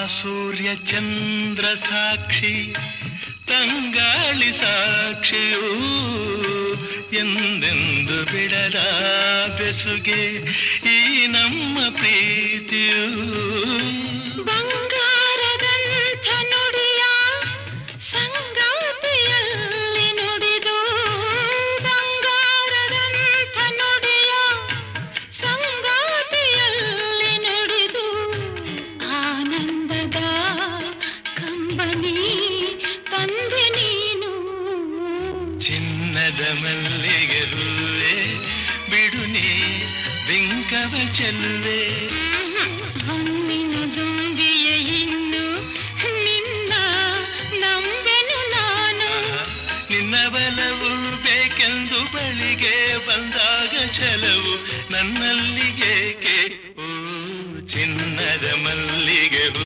ಸೂರ್ಯ ಚಂದ್ರ ಸಾಕ್ಷಿ ತಂಗಾಳಿ ಸಾಕ್ಷಿಯೂ ಎಂದೆಂದು ಬಿಡದ ಬೆಸುಗೆ ಈ ನಮ್ಮ ಪ್ರೀತಿಯೂ ಬಂಗಾರದಂಥ ನುಡಿಯ ಸಂಗಾತಿಯಲ್ಲಿ ನುಡಿದು ಬಂಗಾರದಂಥ ನುಡಿಯ ಸಂಗಾತಿಯಲ್ಲಿ ನುಡಿದು ಆನಂದದ ಕಂಬನಿ ತಂದೆ ನೀನು ಚಿನ್ನದ ಮಲ್ಲಿಗೆ ಹೂವೆ ಬಿಡುನೆ ಬಿಂಕವ ಚೆಲ್ಲುವೆ ಹೊನ್ನಿನ ದುಂಬಿಯ ಇನ್ನು ನಿನ್ನ ನಂಬೆನು ನಾನು ನಿನ್ನ ಬಲವು ಬೇಕೆಂದು ಬಳಿಗೆ ಬಂದಾಗ ಛಲವು ನನ್ನಲ್ಲಿ ಏಕೆ ಓ ಚಿನ್ನದ ಮಲ್ಲಿಗೆ